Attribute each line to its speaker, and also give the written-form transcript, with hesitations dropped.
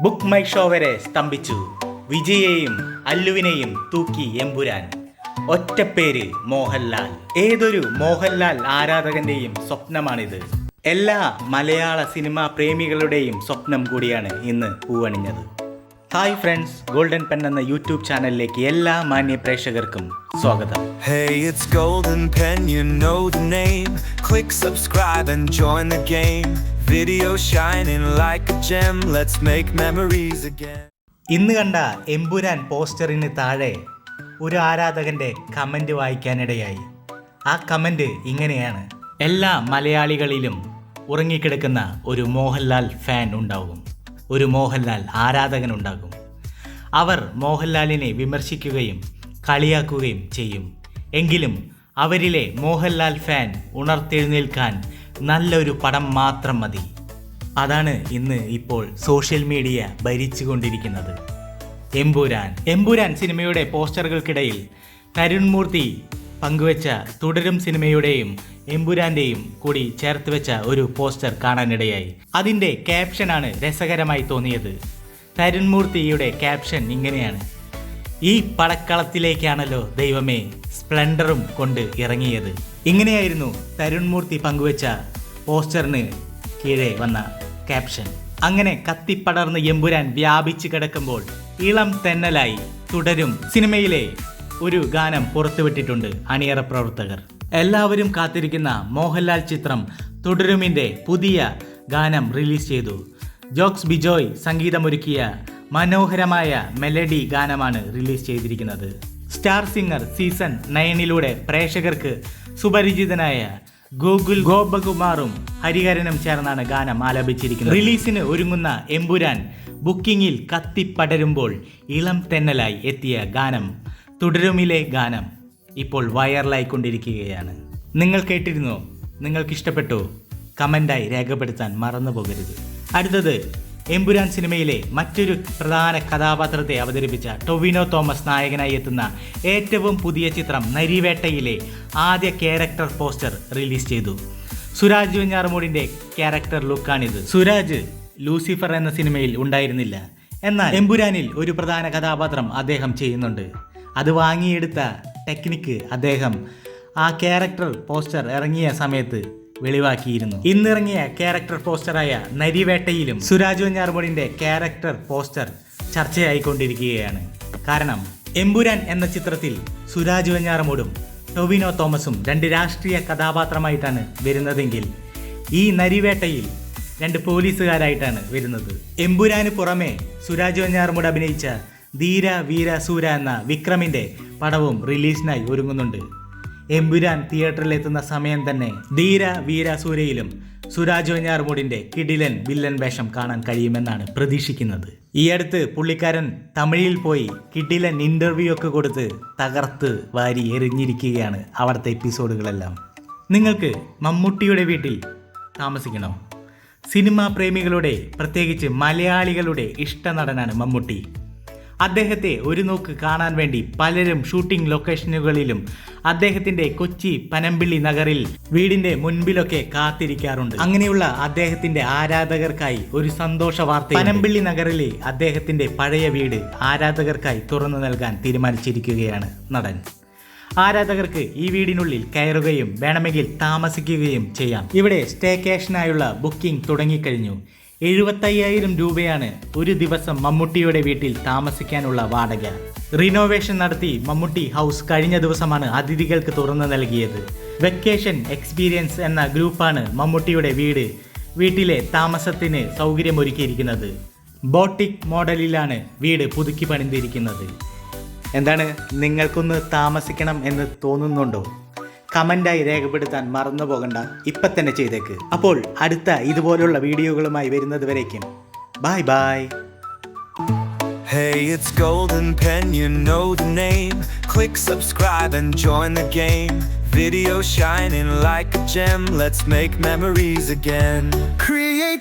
Speaker 1: Book my show വരെ സ്തംഭിച്ചു. വിജയെയും അല്ലുവിനെയും തൂക്കി എമ്പുരാൻ. ഒറ്റപ്പേര് മോഹൻലാൽ. ഏതൊരു മോഹൻലാൽ ആരാധകന്റെയും സ്വപ്നമാണിത്. എല്ലാ മലയാള സിനിമാ പ്രേമികളുടെയും സ്വപ്നം കൂടിയാണ് ഇന്ന് പൂവണിഞ്ഞത്. ഹായ് ഫ്രണ്ട്സ്, ഗോൾഡൻ പെൻ എന്ന യൂട്യൂബ് ചാനലിലേക്ക് എല്ലാ മാന്യ പ്രേക്ഷകർക്കും സ്വാഗതം.
Speaker 2: Hey, it's Golden Pen, you know the name. Click subscribe and join the game. Video shining like a gem, let's make memories again.
Speaker 1: ഇന്ന് കണ്ട എമ്പുരാൻ പോസ്റ്ററിന് താഴെ ഒരു ആരാധകന്റെ കമന്റ് വായിക്കാനിടയായി. ആ കമന്റ് ഇങ്ങനെയാണ്: എല്ലാ മലയാളികളിലും ഉറങ്ങിക്കിടക്കുന്ന ഒരു മോഹൻലാൽ ഫാൻ ഉണ്ടാകും, ഒരു മോഹൻലാൽ ആരാധകനുണ്ടാകും. അവർ മോഹൻലാലിനെ വിമർശിക്കുകയും കളിയാക്കുകയും ചെയ്യും. എങ്കിലും അവരിലെ മോഹൻലാൽ ഫാൻ ഉണർത്തെഴുന്നേൽക്കാൻ നല്ലൊരു പടം മാത്രം മതി. അതാണ് ഇന്ന് ഇപ്പോൾ സോഷ്യൽ മീഡിയ ഭരിച്ചുകൊണ്ടിരിക്കുന്നത്. എമ്പുരാൻ സിനിമയുടെ പോസ്റ്ററുകൾക്കിടയിൽ തരുൺ മൂർത്തി പങ്കുവെച്ച തുടരും സിനിമയുടെയും എമ്പുരാന്റെയും കൂടി ചേർത്ത് വെച്ച ഒരു പോസ്റ്റർ കാണാനിടയായി. അതിൻ്റെ ക്യാപ്ഷനാണ് രസകരമായി തോന്നിയത്. തരുൺ മൂർത്തിയുടെ ക്യാപ്ഷൻ ഇങ്ങനെയാണ്: ഈ പടക്കളത്തിലേക്കാണല്ലോ ദൈവമേ സ്പ്ലെൻഡറും കൊണ്ട് ഇറങ്ങിയത്. ഇങ്ങനെയായിരുന്നു തരുൺ മൂർത്തി പങ്കുവെച്ച പോസ്റ്ററിന് കീഴെ വന്ന ക്യാപ്ഷൻ. അങ്ങനെ കത്തിപ്പടർന്ന് എമ്പുരാൻ വ്യാപിച്ചു കിടക്കുമ്പോൾ ഇളം തെന്നലായി തുടരും സിനിമയിലെ ഒരു ഗാനം പുറത്തുവിട്ടിട്ടുണ്ട് അണിയറ പ്രവർത്തകർ. എല്ലാവരും കാത്തിരിക്കുന്ന മോഹൻലാൽ ചിത്രം തുടരുമിൻ്റെ പുതിയ ഗാനം റിലീസ് ചെയ്തു. ജോക്സ് ബിജോയ് സംഗീതമൊരുക്കിയ മനോഹരമായ മെലഡി ഗാനമാണ് റിലീസ് ചെയ്തിരിക്കുന്നത്. സ്റ്റാർ സിംഗർ സീസൺ 9 പ്രേക്ഷകർക്ക് സുപരിചിതനായ ഗോപകുമാറും ഹരിഹരനും ചേർന്നാണ് ഗാനം ആലപിച്ചിരിക്കുന്നത്. റിലീസിന് ഒരുങ്ങുന്ന എമ്പുരാൻ ബുക്കിങ്ങിൽ കത്തിപ്പടരുമ്പോൾ ഇളം തെന്നലായി എത്തിയ ഗാനം തുടരുമിലെ ഗാനം ഇപ്പോൾ വൈറലായിക്കൊണ്ടിരിക്കുകയാണ്. നിങ്ങൾ കേട്ടിരുന്നോ? നിങ്ങൾക്ക് ഇഷ്ടപ്പെട്ടോ? കമൻ്റായി രേഖപ്പെടുത്താൻ മറന്നു പോകരുത്. അടുത്തത് എമ്പുരാൻ സിനിമയിലെ മറ്റൊരു പ്രധാന കഥാപാത്രത്തെ അവതരിപ്പിച്ച ടൊവിനോ തോമസ് നായകനായി എത്തുന്ന ഏറ്റവും പുതിയ ചിത്രം നരിവേട്ടയിലെ ആദ്യ ക്യാരക്ടർ പോസ്റ്റർ റിലീസ് ചെയ്തു. സുരാജ് വെഞ്ഞാറമൂടിൻ്റെ ക്യാരക്ടർ ലുക്കാണിത്. സുരാജ് ലൂസിഫർ എന്ന സിനിമയിൽ ഉണ്ടായിരുന്നില്ല, എന്നാൽ എമ്പുരാനിൽ ഒരു പ്രധാന കഥാപാത്രം അദ്ദേഹം ചെയ്യുന്നുണ്ട്. അത് വാങ്ങിയെടുത്ത ടെക്നിക്ക് അദ്ദേഹം ആ ക്യാരക്ടർ പോസ്റ്റർ ഇറങ്ങിയ സമയത്ത് വെളിവാക്കിയിരുന്നു. ഇന്നിറങ്ങിയ ക്യാരക്ടർ പോസ്റ്ററായ നരിവേട്ടയിലും സുരാജ് വെഞ്ഞാറമൂടിൻ്റെ ക്യാരക്ടർ പോസ്റ്റർ ചർച്ചയായിക്കൊണ്ടിരിക്കുകയാണ്. കാരണം എമ്പുരാൻ എന്ന ചിത്രത്തിൽ സുരാജ് വെഞ്ഞാറമൂടും ടൊവിനോ തോമസും രണ്ട് രാഷ്ട്രീയ കഥാപാത്രമായിട്ടാണ് വരുന്നതെങ്കിൽ ഈ നരിവേട്ടയിൽ രണ്ട് പോലീസുകാരായിട്ടാണ് വരുന്നത്. എമ്പുരാന് പുറമെ സുരാജ് വെഞ്ഞാറമൂട് അഭിനയിച്ച ധീര വീര സൂര എന്ന വിക്രമിൻ്റെ പടവും റിലീസിനായി ഒരുങ്ങുന്നുണ്ട്. എമ്പുരാൻ തിയേറ്ററിലെത്തുന്ന സമയം തന്നെ ധീര വീര സൂരയിലും സുരാജ് വെഞ്ഞാറമൂടിൻ്റെ കിടിലൻ വില്ലൻ വേഷം കാണാൻ കഴിയുമെന്നാണ് പ്രതീക്ഷിക്കുന്നത്. ഈ അടുത്ത് പുള്ളിക്കാരൻ തമിഴിൽ പോയി കിടിലൻ ഇൻ്റർവ്യൂ ഒക്കെ കൊടുത്ത് തകർത്ത് വാരി എറിഞ്ഞിരിക്കുകയാണ് അവിടുത്തെ എപ്പിസോഡുകളെല്ലാം. നിങ്ങൾക്ക് മമ്മൂട്ടിയുടെ വീട്ടിൽ താമസിക്കണോ? സിനിമാ പ്രേമികളുടെ, പ്രത്യേകിച്ച് മലയാളികളുടെ ഇഷ്ട നടനാണ് മമ്മൂട്ടി. അദ്ദേഹത്തെ ഒരു നോക്ക് കാണാൻ വേണ്ടി പലരും ഷൂട്ടിംഗ് ലൊക്കേഷനുകളിലും അദ്ദേഹത്തിൻ്റെ കൊച്ചി പനമ്പിള്ളി നഗറിൽ വീടിൻ്റെ മുൻപിലൊക്കെ കാത്തിരിക്കാറുണ്ട്. അങ്ങനെയുള്ള അദ്ദേഹത്തിൻ്റെ ആരാധകർക്കായി ഒരു സന്തോഷ വാർത്ത: പനമ്പിള്ളി നഗറിലെ അദ്ദേഹത്തിൻ്റെ പഴയ വീട് ആരാധകർക്കായി തുറന്നു നൽകാൻ തീരുമാനിച്ചിരിക്കുകയാണ് നടൻ. ആരാധകർക്ക് ഈ വീടിനുള്ളിൽ കയറുകയും വേണമെങ്കിൽ താമസിക്കുകയും ചെയ്യാം. ഇവിടെ സ്റ്റേക്കേഷനായുള്ള ബുക്കിംഗ് തുടങ്ങിക്കഴിഞ്ഞു. 75,000 രൂപയാണ് ഒരു ദിവസം മമ്മൂട്ടിയുടെ വീട്ടിൽ താമസിക്കാനുള്ള വാടക. റിനോവേഷൻ നടത്തി മമ്മൂട്ടി ഹൗസ് കഴിഞ്ഞ ദിവസമാണ് അതിഥികൾക്ക് തുറന്നു നൽകിയത്. വെക്കേഷൻ എക്സ്പീരിയൻസ് എന്ന ഗ്രൂപ്പാണ് മമ്മൂട്ടിയുടെ വീട്ടിലെ താമസത്തിന് സൗകര്യമൊരുക്കിയിരിക്കുന്നത്. ബോട്ടിക് മോഡലിലാണ് വീട് പുതുക്കി പണിതിരിക്കുന്നത്. എന്താണ്, നിങ്ങൾക്കൊന്ന് താമസിക്കണം എന്ന് തോന്നുന്നുണ്ടോ? കമൻ്റായി രേഖപ്പെടുത്താൻ മറന്നു പോകണ്ട, ഇപ്പം തന്നെ ചെയ്തേക്ക്. അപ്പോൾ അടുത്ത ഇതുപോലുള്ള വീഡിയോകളുമായി വരുന്നത് വരേക്കും bye bye.
Speaker 2: Hey, it's Golden Pen, you know the name. Click subscribe and join the game. Video shining like a gem, let's make memories again. Create